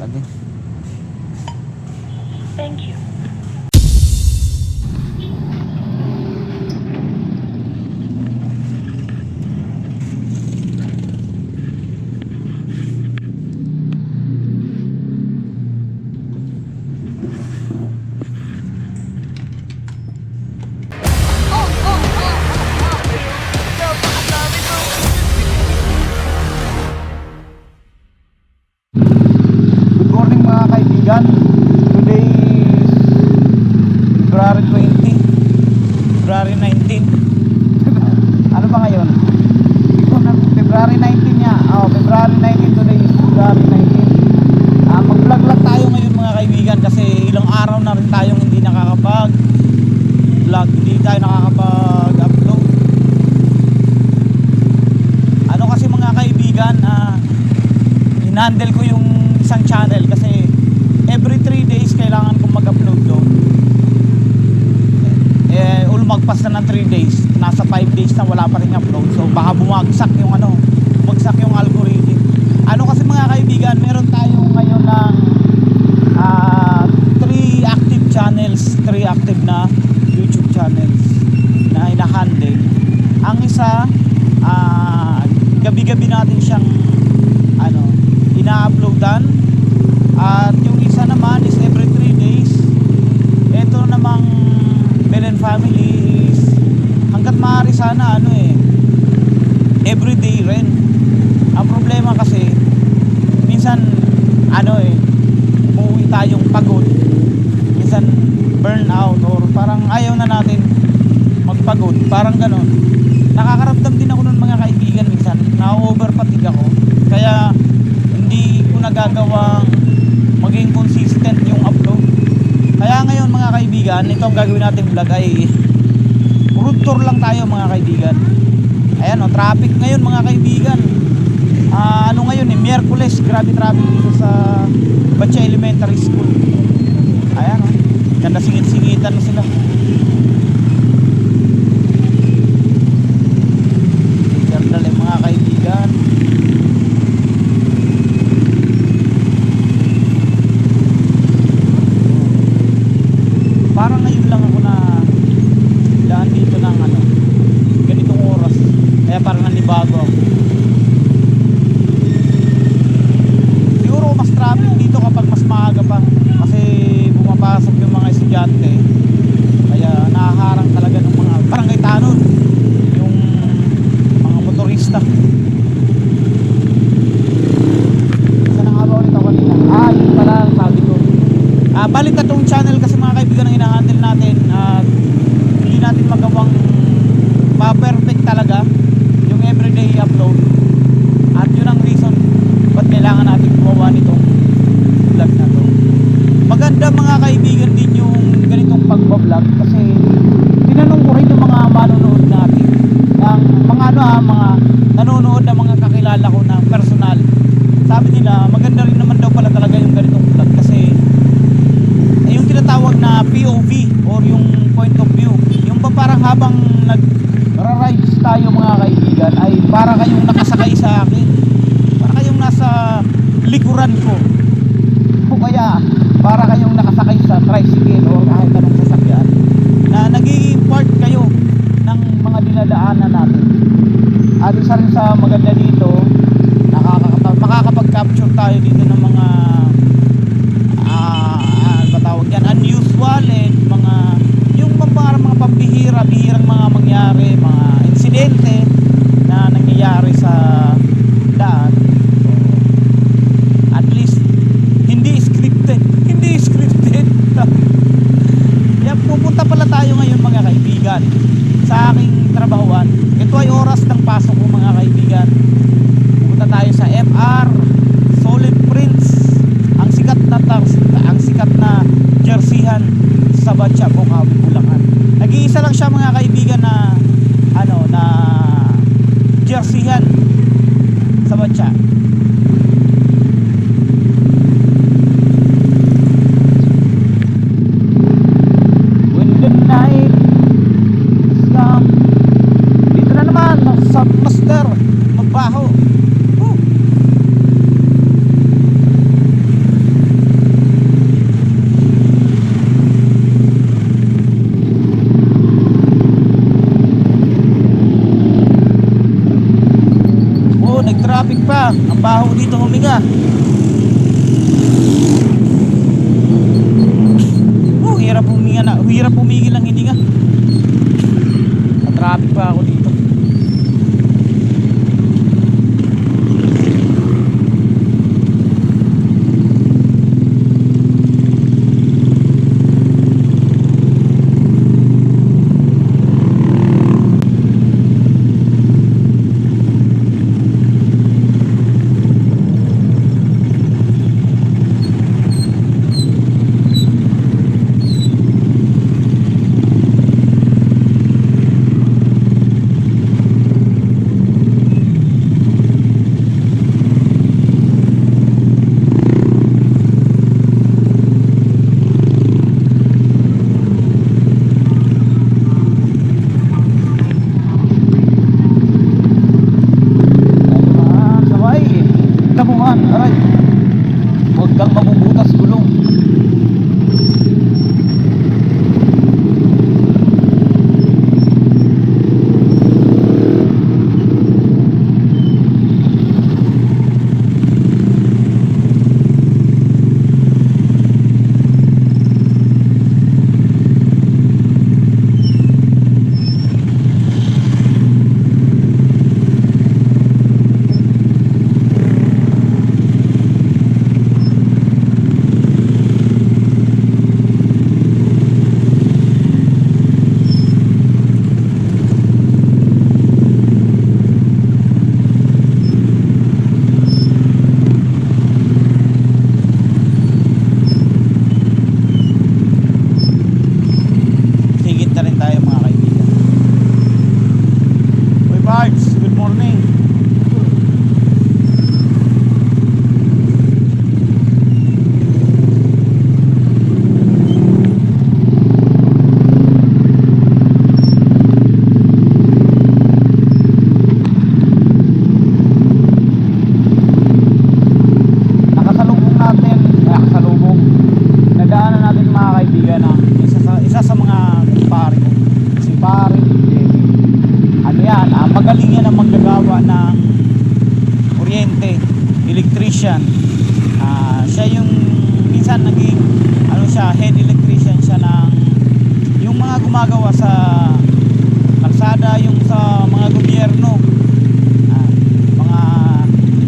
Sige. Thank you. Good morning mga kaibigan. Today is February 20, February 19. Ano ba ngayon? February 19 niya. February 19 today is February 19. Mag-vlog lang tayo ngayon mga kaibigan kasi ilang araw na rin tayong hindi nakakapag-vlog, hindi tayo nakakapag-upload. Ano kasi mga kaibigan, in-handle ko yung isang channel kasi every 3 days kailangan kong mag-upload doon. Ulmagpas na ng 3 days, nasa 5 days na wala pa rin upload, so baka bumagsak yung bumagsak yung algorithm. Ano kasi mga kaibigan, meron tayo ngayon ng 3 active channels, 3 active na YouTube channels na ina-handle. Ang isa, gabi-gabi natin siyang ina-uploadan, at yung isa naman is every 3 days. Ito namang Belen Family is hanggat maaari sana everyday rin. Ang problema kasi minsan umuwi tayong pagod, minsan burnout, or parang ayaw na natin magpagod, parang ganon. Nakakaramdam din ako nun mga kaibigan, minsan na-overfatigue ako, kaya hindi ko nagagawang maging consistent yung upload. Kaya ngayon mga kaibigan, ito ang gagawin natin vlog ay road tour lang tayo mga kaibigan. Ayan traffic ngayon mga kaibigan. Ngayon Miyerkules, grabe traffic dito sa Batya Elementary School. Ayan ganda, singit-singitan na sila. Ganda lang mga kaibigan. Parang ngayon lang ako na daan dito ng ganitong oras, kaya parang nanibago ako. Siguro mas traffic dito kapag mas maaga pa kasi pumapasok yung mga estudyante, kaya nahaharang talaga ng mga barangay tanod, yung mga motorista. Saan nga ba ulit ako kanina? Yun pala ang sabi ko. Balik na tong channel kasi mga kaibigan ang ina-handle natin, at hindi natin magawang pa-perfect talaga yung everyday upload, at yun ang reason ba't kailangan natin gumawa nitong vlog na to. Maganda mga kaibigan din yung ganitong pagbablog kasi tinanong ko rin yung mga manonood natin, ng mga mga nanonood na mga kakilala ko na personal. Sabi nila maganda rin naman daw pala talaga yung ganitong vlog kasi yung tinatawag na POV or yung point of view, yung parang habang nag-rides tayo mga kaibigan ay para kayong nakasakay sa akin, para kayong nasa likuran ko, o kaya para kayong nakasakay sa tricycle o kahit anong sasakyan, na nagiging part kayo ng mga dinadaanan natin. At isa rin sa maganda dito, makakapag-capture tayo dito ng mga tawag yan, unusual, and yung mga pambihirang mga mangyari, mga insidente na nangyayari sa daan. So, at least hindi scripted kaya pupunta pala tayo ngayon mga kaibigan sa aking trabahuan. Ito ay oras ng pasok ko mga kaibigan. Pupunta tayo sa FR Solid Prints, ang sikat na jerseyhan sa Batya, Bukawi, Bulacan. Nag-iisa lang siya mga kaibigan na na jerseyhan sa Batya. When the night is come, dito na naman sa Master Magbaho. traffic pa ako dito. Aray, huwag kang mabubutas gulong. Good morning. Nadaanan natin mga kaibigan na isa sa mga pare ko, si pare Jenny. Ano yan, magaling yan ang maggagawa ng kuryente, electrician. Siya yung minsan naging head electrician siya ng yung mga gumagawa sa kalsada, yung sa mga gobyerno, mga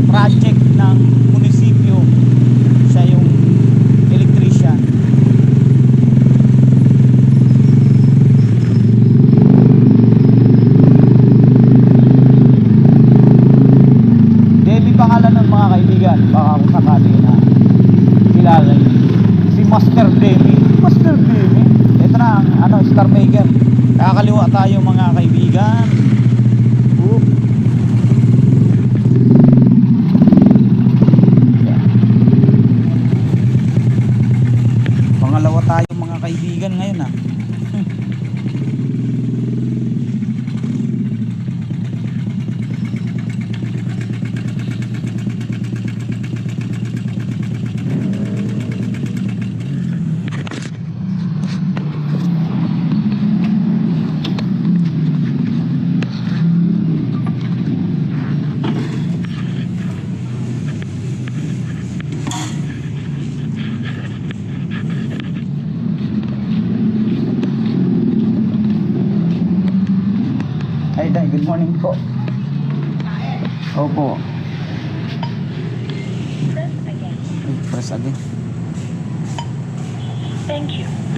project ng munisipyo. Siya yung electrician. Pangalan ng mga kaibigan, baka kung sakali na kilala niyo si Master Demi. Master Demi, ito na ang star maker. Kakaliwa tayo mga kaibigan. Pangalawa tayo mga kaibigan ngayon Good morning po. Opo. Press again. Thank you.